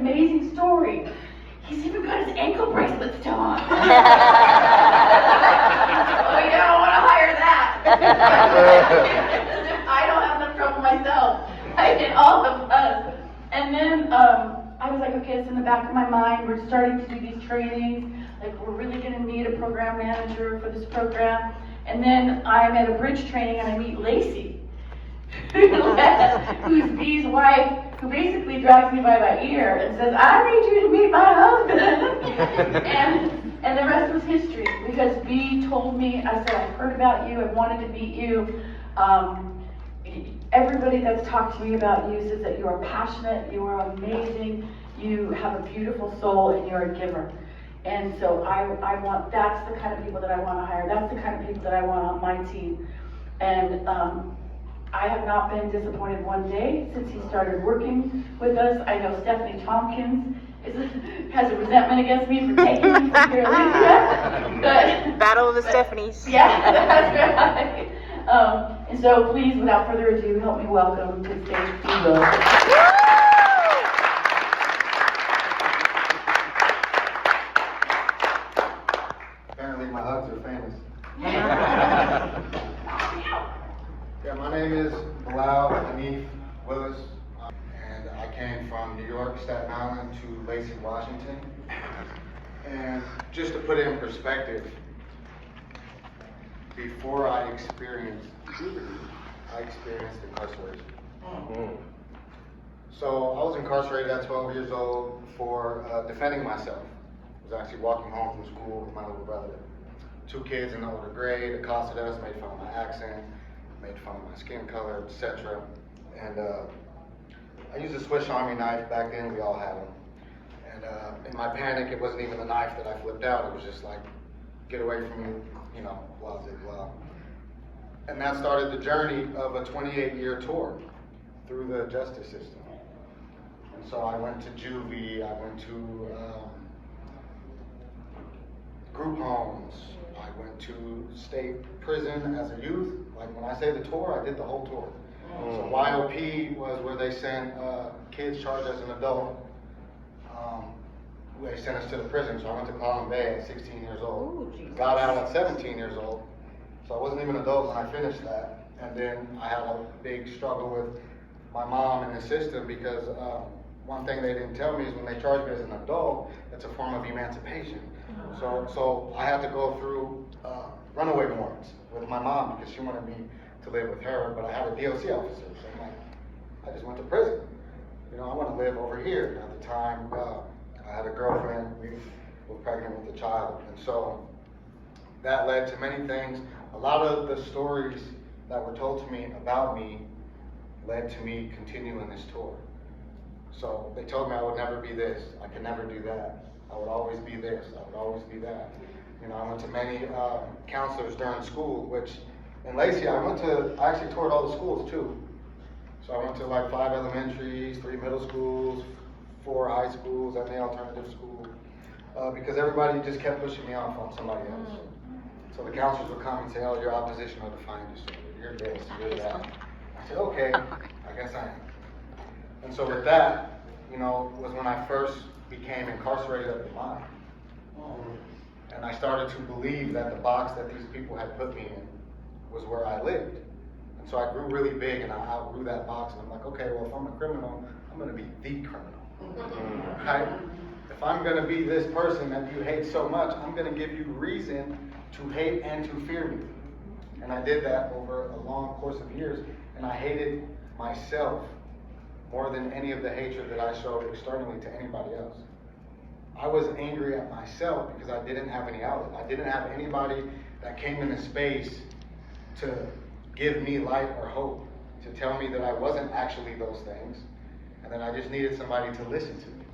amazing story. He's even got his ankle bracelet still on. Oh, yeah, I don't want to hire that. I don't have enough trouble myself. I did all of us. And then I was like, okay, it's in the back of my mind. We're starting to do these trainings. Like, we're really going to need a program manager for this program. And then I'm at a bridge training and I meet Laycee, who's Bee's wife, who basically drags me by my ear and says, I need you to meet my husband. and the rest was history, because Bee told me, I said, I've heard about you, I wanted to meet you. Everybody that's talked to me about you says that you are passionate, you are amazing, you have a beautiful soul, and you're a giver. And so that's the kind of people that I want to hire. That's the kind of people that I want on my team. And I have not been disappointed one day since he started working with us. I know Stephanie Tompkins has a resentment against me for taking him from Carolina. Battle of the Stephanies. Yeah, that's right. And so please, without further ado, help me welcome to the stage Bilal. Apparently my hugs are famous. Yeah, my name is Bilal Willis, and I came from New York, Staten Island to Laycee, Washington. And just to put it in perspective, before I experienced puberty, I experienced incarceration. So I was incarcerated at 12 years old for defending myself. I was actually walking home from school with my little brother. 2 kids in the older grade accosted us, made fun of my accent, made fun of my skin color, etc. And I used a Swiss Army knife. Back then, we all had them. And in my panic, it wasn't even the knife that I flipped out. It was just like, get away from me, you know, blah, blah, blah. And that started the journey of a 28-year tour through the justice system. And so I went to juvie, I went to group homes, I went to state prison as a youth. Like when I say the tour, I did the whole tour. So YOP was where they sent kids charged as an adult. They sent us to the prison, so I went to Column Bay at 16 years old. Got out at 17 years old. So I wasn't even an adult when I finished that. And then I had a big struggle with my mom and the system, because one thing they didn't tell me is when they charge me as an adult, it's a form of emancipation. So I had to go through runaway warrants with my mom because she wanted me to live with her, but I had a DOC officer, so I'm like, I just went to prison. You know, I want to live over here. At the time, I had a girlfriend, we were pregnant with a child, and so that led to many things. A lot of the stories that were told to me about me led to me continuing this tour. So they told me I would never be this, I could never do that. I would always be this, I would always be that. You know, I went to many counselors during school, which in Laycee, I actually toured all the schools too. So I went to like 5 elementaries, 3 middle schools, 4 high schools, and the alternative school, because everybody just kept pushing me off on somebody else. So the counselors would come and say, oh, your oppositional defiant disorder, you're this, you're that. I said, okay, I guess I am. And so with that, you know, was when I first became incarcerated of the mind. And I started to believe that the box that these people had put me in was where I lived. And so I grew really big and I outgrew that box, and I'm like, okay, well, if I'm a criminal, I'm gonna be the criminal, right? If I'm gonna be this person that you hate so much, I'm gonna give you reason to hate and to fear me. And I did that over a long course of years, and I hated myself more than any of the hatred that I showed externally to anybody else. I was angry at myself because I didn't have any outlet. I didn't have anybody that came into space to give me light or hope, to tell me that I wasn't actually those things, and that I just needed somebody to listen to me.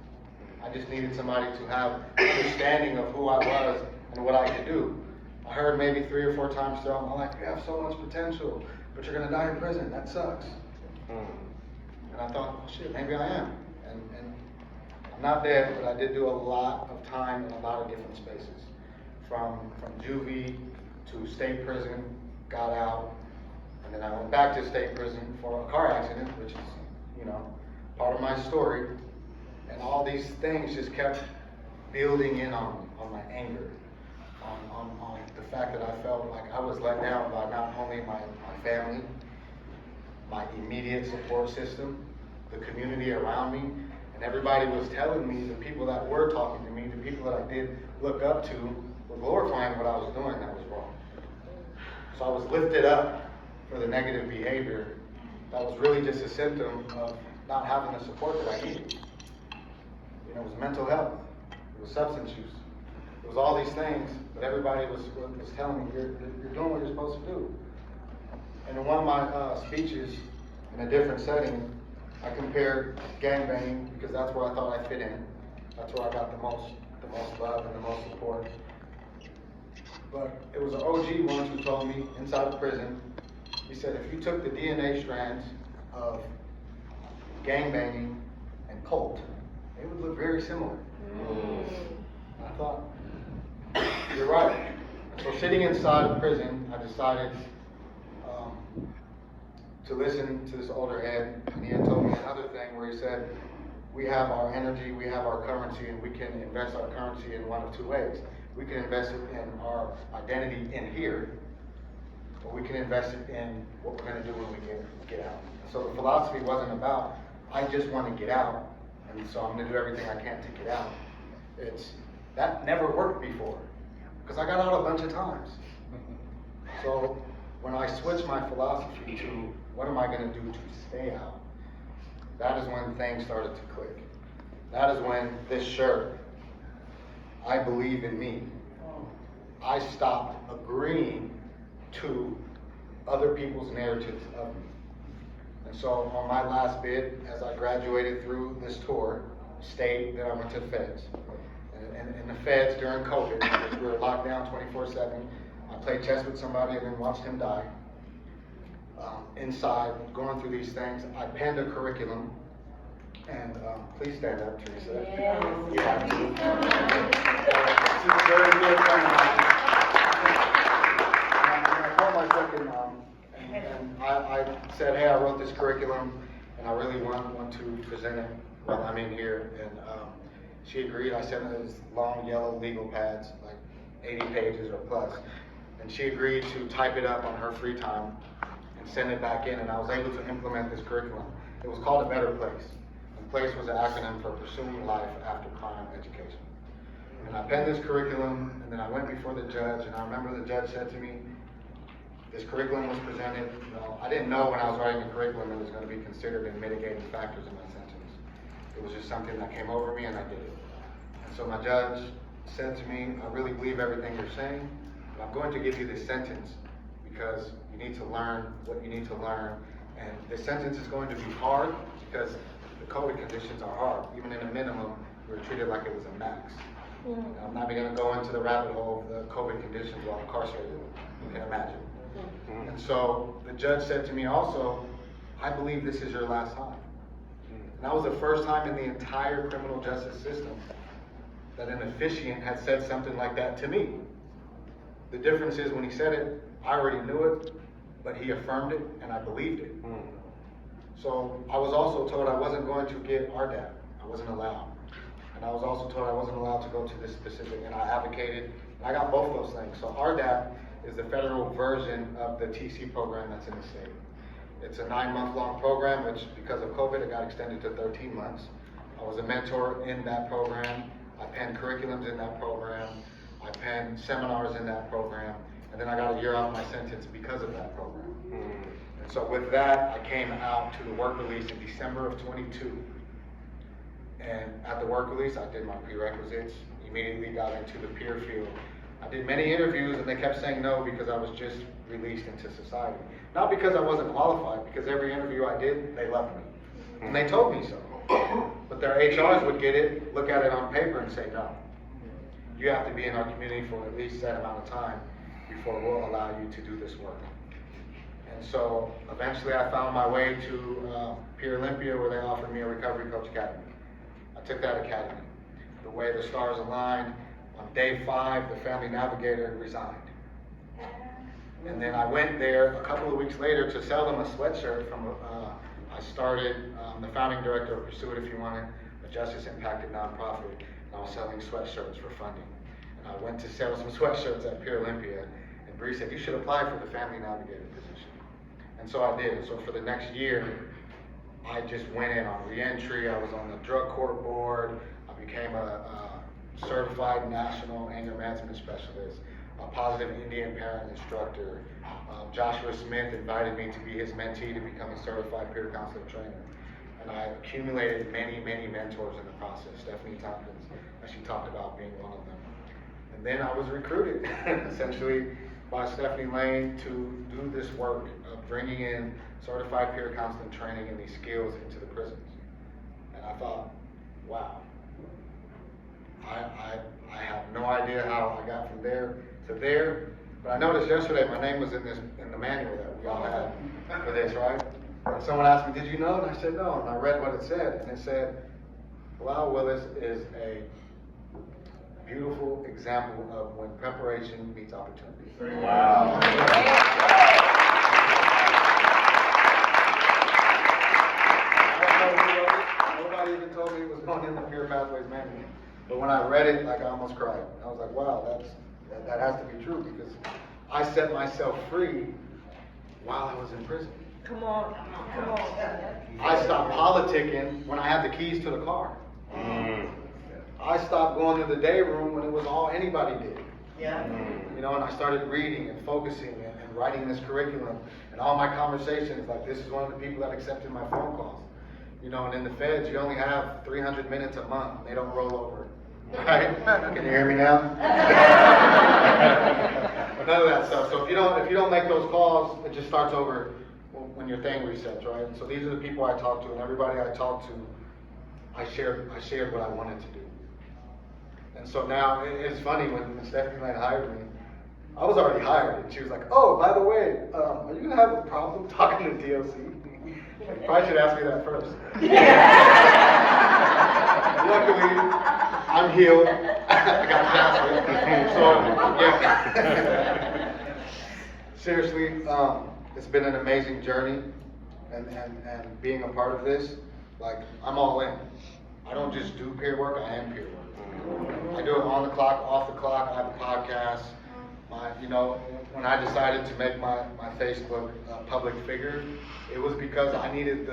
I just needed somebody to have understanding of who I was and what I could do. I heard maybe 3 or 4 times throughout my life, you have so much potential, but you're gonna die in prison, that sucks. And I thought, well, shit, maybe I am. And I'm not dead, but I did do a lot of time in a lot of different spaces. From juvie to state prison, got out, and then I went back to state prison for a car accident, which is, you know, part of my story. And all these things just kept building in on my anger, on the fact that I felt like I was let down by not only my family, my immediate support system, the community around me, and everybody was telling me, the people that were talking to me, the people that I did look up to, were glorifying what I was doing that was wrong. So I was lifted up for the negative behavior that was really just a symptom of not having the support that I needed. You know, it was mental health, it was substance use, it was all these things, but everybody was telling me, you're doing what you're supposed to do. And in one of my speeches, in a different setting, I compared gangbanging, because that's where I thought I fit in. That's where I got the most love and the most support. But it was an OG once who told me, inside of prison, he said, if you took the DNA strands of gangbanging and cult, they would look very similar. And I thought, you're right. So sitting inside of prison, I decided to listen to this older head, and he had told me another thing where he said, we have our energy, we have our currency, and we can invest our currency in one of two ways. We can invest it in our identity in here, or we can invest it in what we're going to do when we get out. So the philosophy wasn't about, I just want to get out, and so I'm going to do everything I can to get out. That never worked before, because I got out a bunch of times. So when I switched my philosophy to, what am I going to do to stay out? That is when things started to click. That is when this shirt, I believe in me, I stopped agreeing to other people's narratives of me. And so on my last bid, as I graduated through this tour, stayed, then I went to the feds. And in the feds during COVID, because we were locked down 24/7, I played chess with somebody and then watched him die. Inside, going through these things, I penned a curriculum, and please stand up, Teresa. Yes. Yeah. She's a very good friend of mine. And I told my second mom, and I said, hey, I wrote this curriculum, and I really want to present it while I'm in here. And she agreed. I sent her these long yellow legal pads, like 80 pages or plus. And she agreed to type it up on her free time and send it back in, and I was able to implement this curriculum. It was called A Better Place. And PLACE was an acronym for Pursuing Life After Crime Education. And I penned this curriculum, and then I went before the judge, and I remember the judge said to me, this curriculum was presented, I didn't know when I was writing the curriculum it was going to be considered in mitigating factors in my sentence. It was just something that came over me, and I did it. And so my judge said to me, I really believe everything you're saying, but I'm going to give you this sentence because you need to learn what you need to learn. And this sentence is going to be hard because the COVID conditions are hard. Even in a minimum, we were treated like it was a max. And I'm not even going to go into the rabbit hole of the COVID conditions while incarcerated. You can imagine. And so the judge said to me also, I believe this is your last time. And that was the first time in the entire criminal justice system that an officiant had said something like that to me. The difference is when he said it, I already knew it, but he affirmed it and I believed it. So I was also told I wasn't going to get RDAP. I wasn't allowed. And I was also told I wasn't allowed to go to this specific, and I advocated, and I got both those things. So RDAP is the federal version of the TC program that's in the state. It's a 9-month-long program, which because of COVID, it got extended to 13 months. I was a mentor in that program. I penned curriculums in that program. I penned seminars in that program. And then I got a year off my sentence because of that program. And so with that, I came out to the work release in December of 22. And at the work release, I did my prerequisites, immediately got into the peer field. I did many interviews and they kept saying no because I was just released into society. Not because I wasn't qualified, because every interview I did, they loved me. And they told me so. But their HRs would get it, look at it on paper and say no. You have to be in our community for at least that amount of time before we'll allow you to do this work. And so eventually I found my way to Peer Olympia, where they offered me a Recovery Coach Academy. I took that academy. The way the stars aligned, on day 5, the family navigator resigned. And then I went there a couple of weeks later to sell them a sweatshirt from, I started, the founding director of Pursue It If You Want It, justice impacted nonprofit, and I was selling sweatshirts for funding. And I went to sell some sweatshirts at Pier Olympia, and Bree said, you should apply for the family navigator position. And so I did. So for the next year, I just went in on reentry. I was on the drug court board. I became a certified national anger management specialist, a positive Indian parent instructor. Joshua Smith invited me to be his mentee to become a certified peer counselor trainer. And I accumulated many, many mentors in the process. Stephanie Tompkins, as she talked about, being one of them. And then I was recruited, essentially, by Stephanie Lane to do this work of bringing in certified peer counseling training and these skills into the prisons. And I thought, wow, I have no idea how I got from there to there, but I noticed yesterday my name was in the manual that we all had for this, right? And someone asked me, did you know? And I said, no, and I read what it said, and it said, Bilal Willis is a beautiful example of when preparation meets opportunity. Wow. Nobody even told me it was going in the Peer Pathways manual. But when I read it, like, I almost cried. I was like, wow, that has to be true, because I set myself free while I was in prison. Come on. I stopped politicking when I had the keys to the car. I stopped going to the day room when it was all anybody did. Yeah. You know, and I started reading and focusing and writing this curriculum, and all my conversations, like, this is one of the people that accepted my phone calls. You know, and in the feds, you only have 300 minutes a month, and they don't roll over. Right? Can you hear me now? None of that stuff. So if you don't make those calls, it just starts over when your thing resets, right? And so these are the people I talk to, and everybody I talk to, I shared what I wanted to do. And so now it's funny, when Stephanie Lane hired me, I was already hired, and she was like, oh, by the way, are you gonna have a problem talking to DOC? You probably should ask me that first. Luckily, I'm healed. I got past it. So, yeah. Seriously, it's been an amazing journey, and being a part of this, like, I'm all in. I don't just do peer work, I am peer work. I do it on the clock, off the clock. I have a podcast. When I decided to make my Facebook a public figure, it was because I needed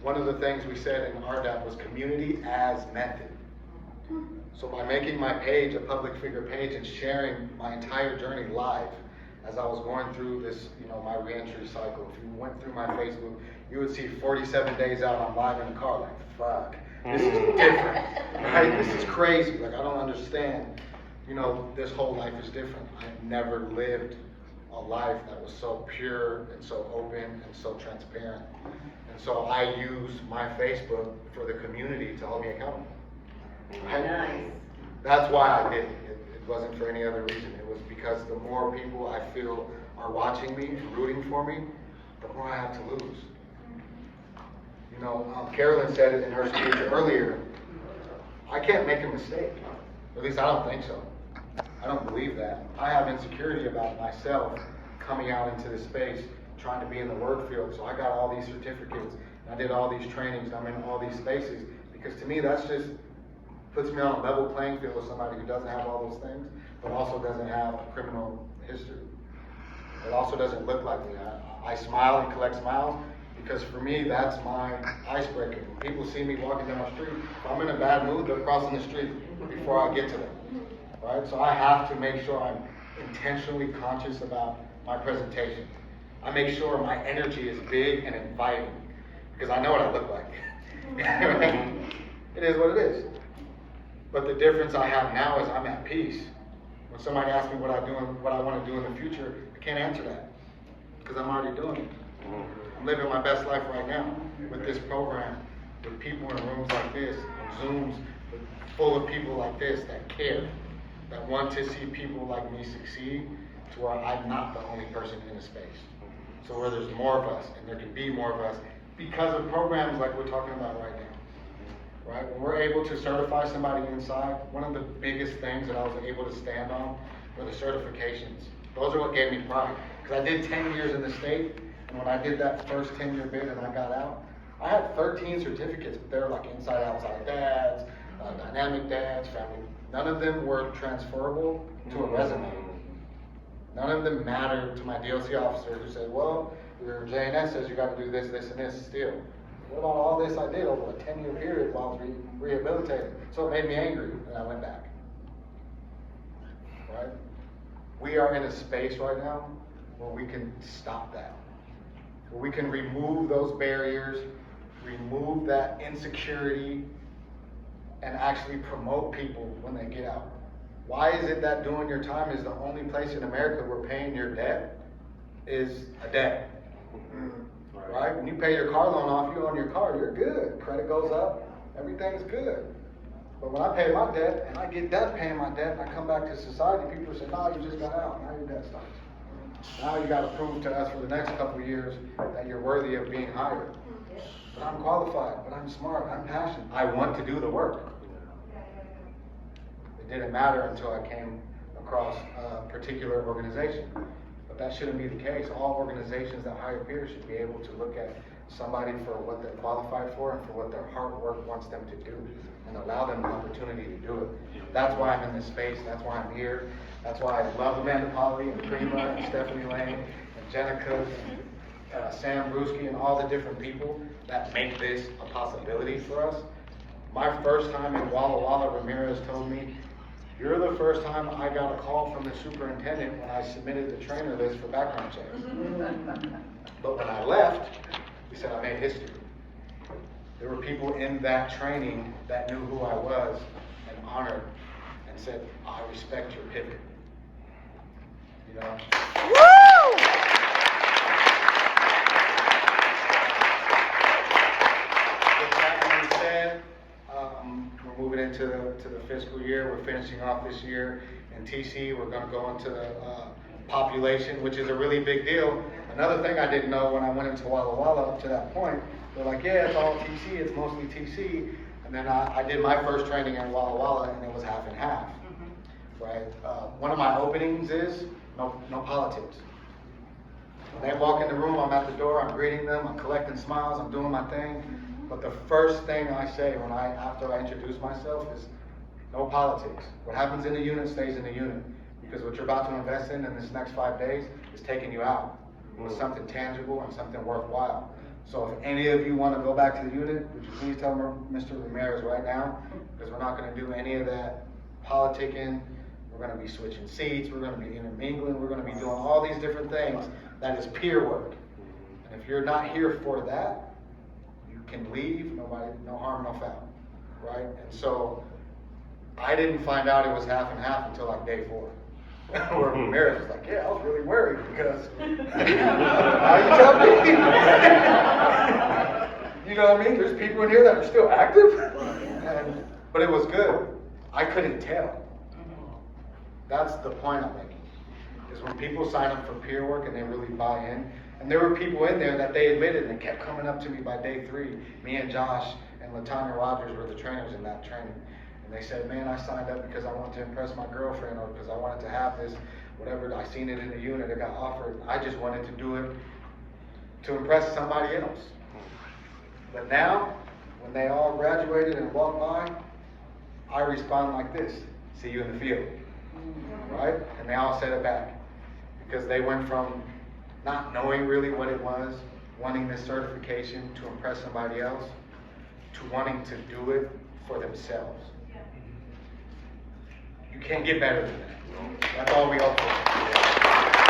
one of the things we said in RDAP was community as method. So by making my page a public figure page and sharing my entire journey live, as I was going through this, my reentry cycle, if you went through my Facebook, you would see 47 days out, I'm live in the car, like, fuck, this is different, right? This is crazy, like, I don't understand. This whole life is different. I've never lived a life that was so pure and so open and so transparent. And so I use my Facebook for the community to hold me accountable. Right? Nice. That's why I did it. It wasn't for any other reason. It was because the more people I feel are watching me and rooting for me, the more I have to lose. Carolyn said it in her speech earlier, I can't make a mistake. At least I don't think so. I don't believe that. I have insecurity about myself coming out into this space, trying to be in the work field. So I got all these certificates, and I did all these trainings, I'm in all these spaces, because to me that's just puts me on a level playing field with somebody who doesn't have all those things, but also doesn't have a criminal history. It also doesn't look like me. I smile and collect smiles, because for me, that's my icebreaker. When people see me walking down the street, if I'm in a bad mood, they're crossing the street before I get to them, right? So I have to make sure I'm intentionally conscious about my presentation. I make sure my energy is big and inviting, because I know what I look like. It is what it is. But the difference I have now is I'm at peace. When somebody asks me what I want to do in the future, I can't answer that, because I'm already doing it. I'm living my best life right now with this program, with people in rooms like this, and Zooms full of people like this that care, that want to see people like me succeed, to where I'm not the only person in a space. So where there's more of us, and there can be more of us, because of programs like we're talking about right now. Right? When we're able to certify somebody inside, one of the biggest things that I was able to stand on were the certifications. Those are what gave me pride. Because I did 10 years in the state, and when I did that first 10-year bid and I got out, I had 13 certificates, but they were like inside outside dads, dynamic dads, family. None of them were transferable to a resume. None of them mattered to my DLC officer who said, well, your JNS says you got to do this, this, and this still. What about all this I did over a 10-year period while I was rehabilitated? So it made me angry, and I went back. Right? We are in a space right now where we can stop that. Where we can remove those barriers, remove that insecurity, and actually promote people when they get out. Why is it that doing your time is the only place in America where paying your debt is a debt? Right? When you pay your car loan off, you own your car, you're good. Credit goes up, everything's good. But when I pay my debt, and I get done paying my debt, and I come back to society, people say, no, you just got out, now your debt starts. Now you gotta prove to us for the next couple of years that you're worthy of being hired. But I'm qualified, but I'm smart, I'm passionate. I want to do the work. It didn't matter until I came across a particular organization. But that shouldn't be the case. All organizations that hire peers should be able to look at somebody for what they're qualified for and for what their hard work wants them to do, and allow them the opportunity to do it. That's why I'm in this space. That's why I'm here. That's why I love Amanda Polley and Prima and Stephanie Lane and Jenica and Sam Brewski and all the different people that make this a possibility for us. My first time in Walla Walla, Ramirez told me, you're the first time I got a call from the superintendent when I submitted the trainer list for background checks. But when I left, he said I made history. There were people in that training that knew who I was and honored and said, I respect your pivot. You know? Woo! With that being said, we're moving into the fiscal year. We're finishing off this year in TC. We're going to go into the population, which is a really big deal. Another thing I didn't know when I went into Walla Walla up to that point, they're like, yeah, it's all TC, it's mostly TC. And then I did my first training in Walla Walla, and it was half and half. Right? One of my openings is no politics. When they walk in the room, I'm at the door, I'm greeting them, I'm collecting smiles, I'm doing my thing. But the first thing I say after I introduce myself is no politics. What happens in the unit stays in the unit. Because what you're about to invest in this next 5 days is taking you out with something tangible and something worthwhile. So if any of you want to go back to the unit, would you please tell Mr. Ramirez right now? Because we're not going to do any of that politicking. We're going to be switching seats. We're going to be intermingling. We're going to be doing all these different things. That is peer work. And if you're not here for that, you can leave. Nobody, no harm, no foul. Right? And so I didn't find out it was half and half until like day 4. Where Ramirez was like, yeah, I was really worried because how you tell me? You know what I mean? There's people in here that are still active. But it was good. I couldn't tell. That's the point I'm making. Is when people sign up for peer work and they really buy in. And there were people in there that they admitted and kept coming up to me by day 3. Me and Josh and LaTanya Rogers were the trainers in that training. And they said, man, I signed up because I wanted to impress my girlfriend or because I wanted to have this, whatever. I seen it in the unit, it got offered. I just wanted to do it to impress somebody else. But now, when they all graduated and walked by, I respond like this, see you in the field. Right? And they all said it back. Because they went from not knowing really what it was, wanting this certification to impress somebody else, to wanting to do it for themselves. You can't get better than that. That's all we hope for.